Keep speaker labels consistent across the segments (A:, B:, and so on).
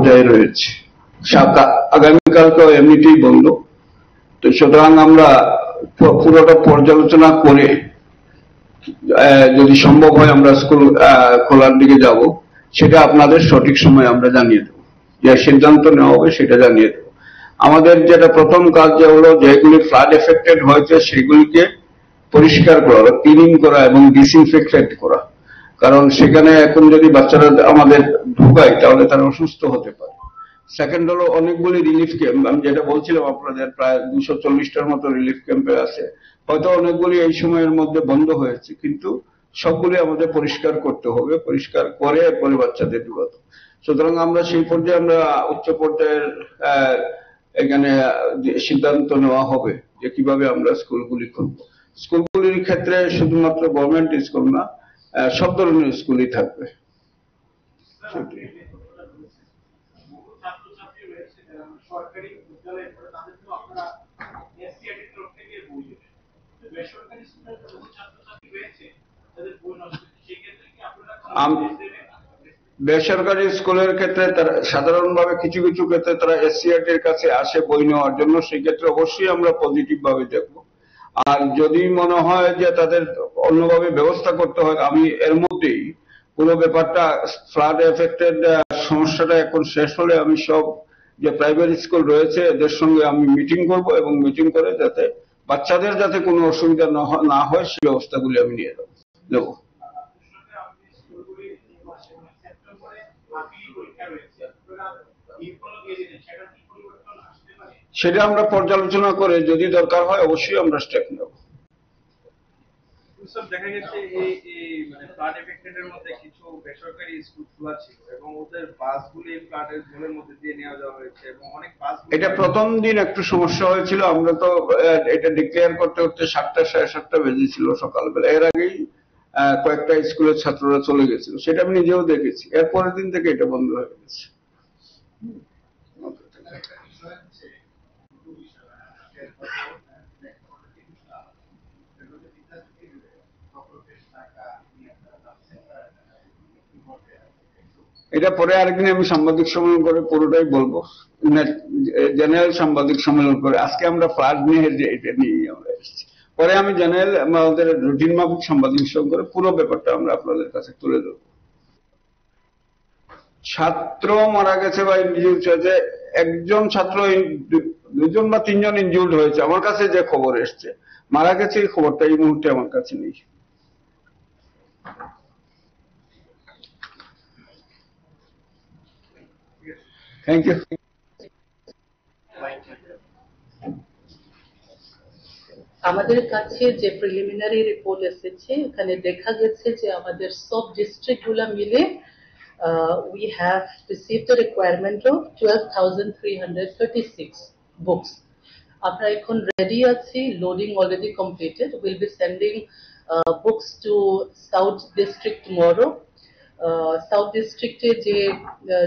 A: পর্যায়ে রয়েছে। আগামীকালকেও এমনিতেই বন্ধ। তো সুতরাং আমরা পুরোটা পর্যালোচনা করে যদি সম্ভব হয় আমরা স্কুল খোলার দিকে যাব, সেটা আপনাদের সঠিক সময় আমরা জানিয়ে দেবো। যে সিদ্ধান্ত নেওয়া হবে সেটা জানিয়ে দেবো। আমাদের যেটা প্রথম কাজ যে হলো, যেগুলি ফ্লাড এফেক্টেড হয়েছে সেগুলিকে পরিষ্কার করা, ক্লিনিং করা এবং ডিসইনফেক্টেড করা। কারণ সেখানে এখন যদি বাচ্চারা আমাদের ঢুকায় তাহলে তারা অসুস্থ হতে পারে। সেকেন্ড হলো অনেকগুলি রিলিফ ক্যাম্প, আমি যেটা বলছিলাম আপনাদের প্রায় 240টার মতো রিলিফ ক্যাম্পে আছে। হয়তো অনেকগুলি এই সময়ের মধ্যে বন্ধ হয়েছে, কিন্তু সবগুলি আমাদের পরিষ্কার করতে হবে, পরিষ্কার করে এরপরে বাচ্চাদের ঢুকাতে। সুতরাং আমরা সেই পর্যায়ে আমরা উচ্চ পর্যায়ের এখানে সিদ্ধান্ত নেওয়া হবে যে কিভাবে আমরা স্কুলগুলি খুলব। স্কুলগুলির ক্ষেত্রে শুধুমাত্র গভর্নমেন্ট স্কুল না, সব ধরনের স্কুলই থাকবে। বেসরকারি স্কুলের ক্ষেত্রে তারা সাধারণভাবে কিছু কিছু ক্ষেত্রে তারা এসসিআরটির কাছে আসে বই নেওয়ার জন্য, সেই ক্ষেত্রে অবশ্যই আমরা পজিটিভ ভাবে দেখব। আর যদি মনে হয় যে তাদের অন্যভাবে ব্যবস্থা করতে হয়, আমি এর মধ্যেই পুরো ব্যাপারটা ফ্লাড এফেক্টেড সমস্যাটা এখন শেষ হলে আমি সব যে প্রাইভেট স্কুল রয়েছে এদের সঙ্গে আমি মিটিং করব এবং মিটিং করে যাতে বাচ্চাদের যাতে কোনো অসুবিধা না হয় সেই ব্যবস্থাগুলি আমি নিয়ে দেবো। সেটা আমরা পর্যালোচনা করে যদি দরকার হয় অবশ্যই আমরা স্টেপ নেব।
B: দেখা গেছে এই মানে ফ্লাড এফেক্টেড এর মধ্যে কিছু বেসরকারি স্কুল খোলা ছিল এবং ওদের বাসগুলি ফ্লাডের জলের মধ্যে দিয়ে নিয়ে যাওয়া হয়েছে এবং অনেক বাস।
A: এটা প্রথম দিন একটু সমস্যা হয়েছিল, আমরা তো এটা ডিক্লেয়ার করতে করতে 7টা সাড়ে 7টা বেজেছিল সকালবেলা। এর আগেই কয়েকটা স্কুলের ছাত্ররা চলে গেছিল, সেটা আমি নিজেও দেখেছি। এর পরের দিন থেকে এটা বন্ধ হয়ে গেছে। এটা পরে আরেকদিন আমি সাংবাদিক সম্মেলন করে পুরোটাই বলবো, জেনারেল সাংবাদিক সম্মেলন করে। আজকে আমরা ফ্লাড নিয়ে এটা নিয়ে আমরা এসেছি, পরে আমি জেনারেল আমাদের রুটিন মাফিক সাংবাদিক সম্মেলন করে পুরো ব্যাপারটা আমরা আপনাদের কাছে তুলে দেব। ছাত্র মারা গেছে বা ইনজিউর্ড হয়েছে, একজন ছাত্র, 2জন বা 3জন ইনজিউর্ড হয়েছে। আমার কাছে যে খবর এসছে, মারা গেছে এই খবরটা এই মুহূর্তে আমার কাছে নেই। Thank you.
C: আমাদের কাছে যে প্রিলিমিনারি রিপোর্ট এসেছে, এখানে দেখা গেছে যে আমাদের সব ডিস্ট্রিক্ট গুলা মিলে we have received a requirement of 12,336 books. আমরা এখন রেডি আছি, loading already completed. Will be sending books to South District tomorrow. South ডিস্ট্রিক্টে যে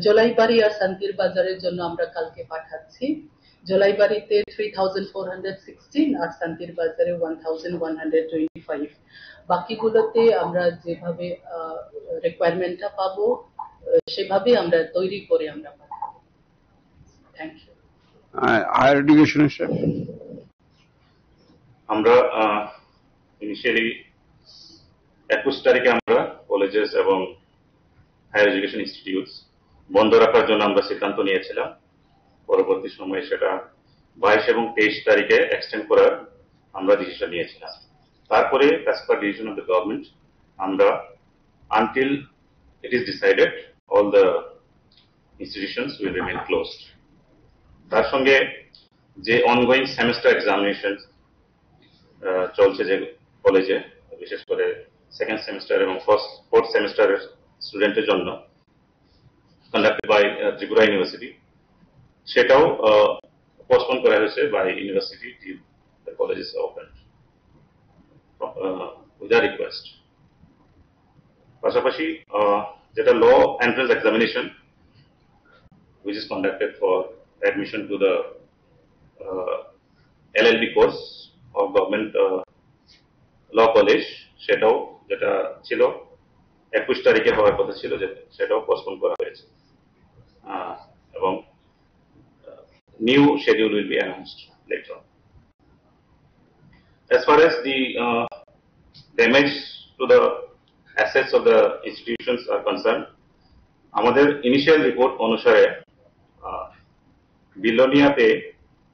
C: জলাইবাড়ি আর শান্তির বাজারের জন্য আমরা কালকে পাঠাচ্ছি। জলাইবাড়িতে 3,416 আর শান্তির বাজারে 1,125। বাকিগুলোতে আমরা যেভাবে রিকোয়ারমেন্টটা পাবো সেভাবে আমরা তৈরি করে আমরা পাঠাবো। Thank you.
A: হায়ার এডুকেশন
D: আমরা ইনিশিয়ালি 21 তারিখে আমরা কলেজেস এবং হায়ার এডুকেশন ইনস্টিটিউটস বন্ধ রাখার জন্য আমরা সিদ্ধান্ত নিয়েছিলাম। পরবর্তী সময়ে সেটা 22 এবং 23 তারিখে এক্সটেন্ড করার আমরা ডিসিশন নিয়েছিলাম। তারপরে as per decision of the government আমরা until it is decided all the institutions will remain closed. তার সঙ্গে যে অনগোয়িং সেমেস্টার এক্সামিনেশন চলছে যে কলেজে, বিশেষ করে সেকেন্ড সেমিস্টার এবং ফোর্থ সেমিস্টারের স্টুডেন্টের জন্য কন্ডাক্টেড বাই ত্রিপুরা ইউনিভার্সিটি, সেটাও পোস্টপোন করা হয়েছে by university till the college is open with a request. পাশাপাশি যেটা law entrance examination which is conducted for admission to the LLB course of government law college, সেটাও যেটা ছিল 21 তারিখে হওয়ার কথা ছিল, সেটাও পোস্টপোন করা হয়েছে। new schedule will be announced later on. As far as the damage to the assets of the institutions are concerned, আমাদের ইনিশিয়াল রিপোর্ট অনুসারে বিলোনিয়াতে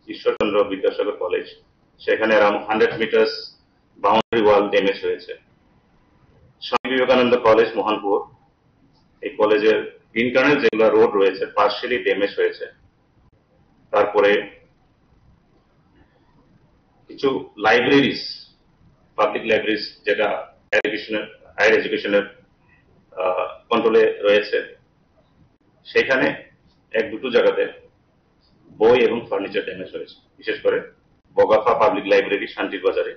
D: ঈশ্বরচন্দ্র বিদ্যাসাগর কলেজ সেখানে around 100 metres boundary wall damage হয়েছে। স্বামী বিবেকানন্দ কলেজ মোহনপুর, এই কলেজের ইন্টারনাল যেগুলো রোড রয়েছে partially damage হয়েছে। তারপরে কিছু লাইব্রেরিজ, পাবলিক লাইব্রেরিজ যেটা হায়ার এডুকেশনের কন্ট্রোলে রয়েছে, সেখানে এক দুটো জায়গাতে বই এবং ফার্নিচার ড্যামেজ হয়েছে, বিশেষ করে বগাফা পাবলিক লাইব্রেরি শান্তির বাজারে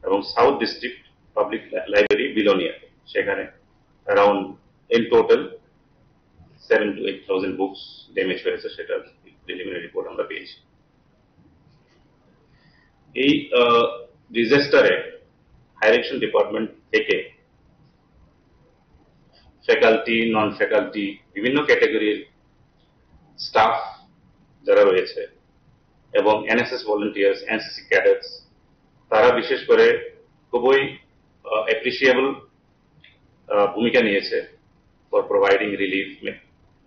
D: এবং south district public library Belonia, সেখানে around in total 7,000 to 8,000 books damage হয়েছে, সেটা প্রিলিমিনারি রিপোর্ট আমরা পেয়েছি। এই ডিজাস্টারে হায়ার এডুকেশন ডিপার্টমেন্ট থেকে ফ্যাকাল্টি, নন ফ্যাকাল্টি, বিভিন্ন ক্যাটাগরির স্টাফ যারা রয়েছে এবং এনএসএস ভলান্টিয়ার্স, এনসিসি ক্যাডেটস, তারা বিশেষ করে খুবই অ্যাপ্রিসিয়েবল ভূমিকা নিয়েছে for providing relief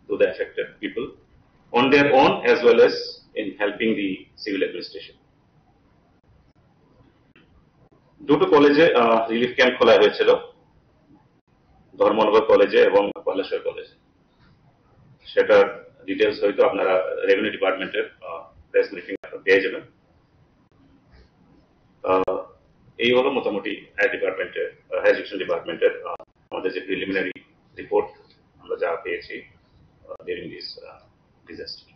D: to the affected people on their own as well as in helping the civil administration. দুটো কলেজে রিলিফ ক্যাম্প খোলা হয়েছিল, ধর্মনগর কলেজে এবং পলাশের কলেজে। সেটার ডিটেলস হয়তো আপনারা রেভিনিউ ডিপার্টমেন্টের প্রেস ব্রিফিং পেয়ে যাবেন। এই হলো মোটামুটি হায়ার এডুকেশন ডিপার্টমেন্টের আমাদের যে প্রিলিমিনারি রিপোর্ট আমরা যা পেয়েছি ডিউরিং দিস ডিজাস্টার।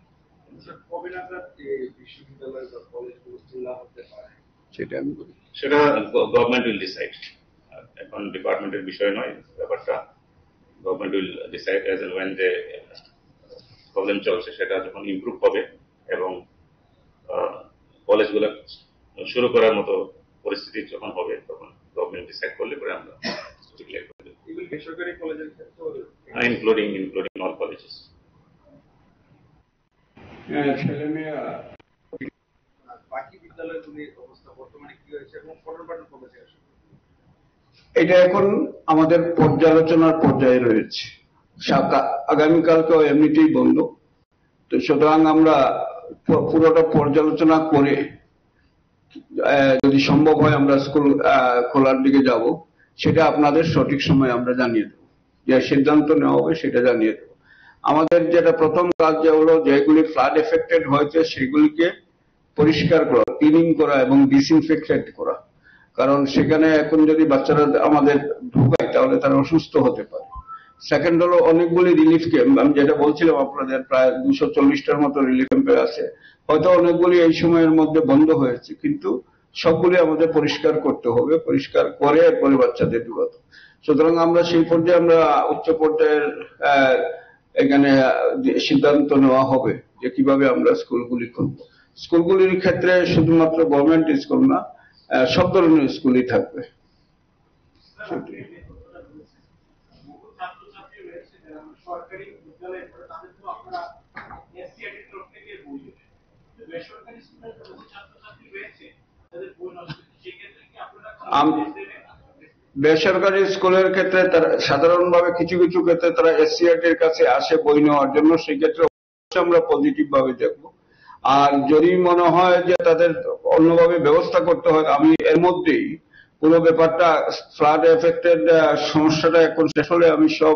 B: বিশ্ববিদ্যালয় বা কলেজগুলো খোলা হতে পারে
D: সেটা গভর্নমেন্ট উইল ডিসাইড, এখন ডিপার্টমেন্টের বিষয় নয় ব্যাপারটা। Government will decide as and when যে প্রবলেম চলছে সেটা যখন ইমপ্রুভ হবে এবং কলেজগুলো শুরু করার মতো পরিস্থিতি যখন হবে তখন গভর্নমেন্ট ডিসাইড করলে পরে আমরা ডিক্লেয়ার করে দেব।
B: বেসরকারি কলেজের ক্ষেত্রে
D: ইনক্লুডিং অল কলেজেস।
A: ছেলেমেয়েরা
B: বাকি বিদ্যালয়গুলির অবস্থা বর্তমানে কি হয়েছে এবং পঠন-পাঠন কবে থেকে শুরু?
A: এটা এখন আমাদের পর্যালোচনার পর্যায়ে রয়েছে। আগামীকালকেও এমনিতেই বন্ধ, তো সুতরাং আমরা পুরোটা পর্যালোচনা করে যদি সম্ভব হয় আমরা স্কুল খোলার দিকে যাব, সেটা আপনাদের সঠিক সময় আমরা জানিয়ে দেব। যে সিদ্ধান্ত নেওয়া হবে সেটা জানিয়ে দেব। আমাদের যেটা প্রথম কাজ যেগুলো যেগুলি ফ্লাড এফেক্টেড হয়েছে সেগুলিকে পরিষ্কার করা, ক্লিনিং করা এবং ডিসইনফেক্টেড করা। কারণ সেখানে এখন যদি বাচ্চারা আমাদের ঢুকায় তাহলে তারা অসুস্থ হতে পারে। সেকেন্ড হলো অনেকগুলি রিলিফ ক্যাম্প, আমি যেটা বলছিলাম আপনাদের প্রায় 240টার মতো রিলিফ ক্যাম্পে আছে, হয়তো অনেকগুলি এই সময়ের মধ্যে বন্ধ হয়েছে, কিন্তু সবগুলি আমাদের পরিষ্কার করতে হবে, পরিষ্কার করে এরপরে বাচ্চাদের ঢুকাতে। সুতরাং আমরা সেই পর্যায়ে আমরা উচ্চ পর্যায়ের এখানে সিদ্ধান্ত নেওয়া হবে যে কিভাবে আমরা স্কুলগুলি খুলব। স্কুলগুলির ক্ষেত্রে শুধুমাত্র গভর্নমেন্ট স্কুল না, সব ধরনের স্কুলই থাকবে। বেসরকারি স্কুলের ক্ষেত্রে তারা সাধারণভাবে কিছু কিছু ক্ষেত্রে তারা এসসিআরটির কাছে আসে বই নেওয়ার জন্য, সেই ক্ষেত্রে আমরা পজিটিভ ভাবে দেখবো। আর যদি মনে হয় যে তাদের অন্যভাবে ব্যবস্থা করতে হয়, আমি এর মধ্যেই পুরো ব্যাপারটা ফ্লাড এফেক্টেড সমস্যাটা এখন শেষ হলে আমি সব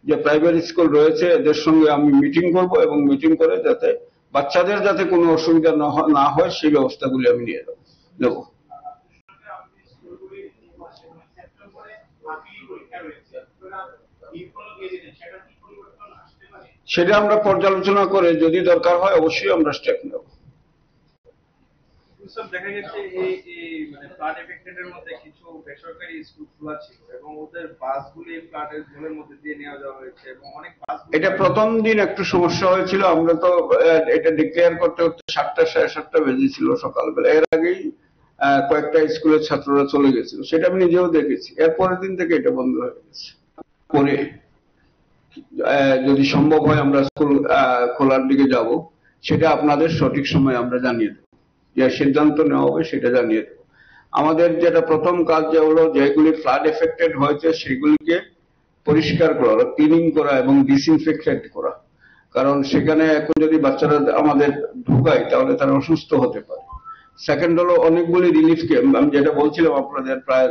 A: যে প্রাইভেট স্কুল রয়েছে এদের সঙ্গে আমি মিটিং করব এবং মিটিং করে যাতে বাচ্চাদের যাতে কোনো অসুবিধা না হয় সেই ব্যবস্থাগুলি আমি নিয়ে নেব। সেটা আমরা পর্যালোচনা করে যদি দরকার হয় অবশ্যই আমরা স্টেপ নেব।
B: দেখা গেছে এই মানে ফ্লাড এফেক্টেড এর মধ্যে কিছু বেসরকারি স্কুল খোলা ছিল এবং ওদের বাসগুলি ফ্লাডের জলের মধ্যে দিয়ে নেওয়া যাওয়া হয়েছে এবং অনেক বাস।
A: এটা প্রথম দিন একটু সমস্যা হয়েছিল, আমরা তো এটা ডিক্লেয়ার করতে করতে 7টা সাড়ে 7টা বেজেছিল সকালবেলা। এর আগেই কয়েকটা স্কুলের ছাত্ররা চলে গেছিল, সেটা আমি নিজেও দেখেছি। এরপরের দিন থেকে এটা বন্ধ হয়ে গেছে। করে যদি সম্ভব হয় আমরা স্কুল খোলার দিকে যাব, সেটা আপনাদের সঠিক সময় আমরা জানিয়ে দেবো। যে সিদ্ধান্ত নেওয়া হবে সেটা জানিয়ে দেবো। আমাদের যেটা প্রথম কাজ হলো যেগুলি ফ্লাড এফেক্টেড হয়েছে সেগুলিকে পরিষ্কার করা, ক্লিনিং করা এবং ডিসইনফেক্টেড করা। কারণ সেখানে এখন যদি বাচ্চারা আমাদের ঢুকায় তাহলে তারা অসুস্থ হতে পারে। সেকেন্ড হলো অনেকগুলি রিলিফ ক্যাম্প, আমি যেটা বলছিলাম আপনাদের প্রায়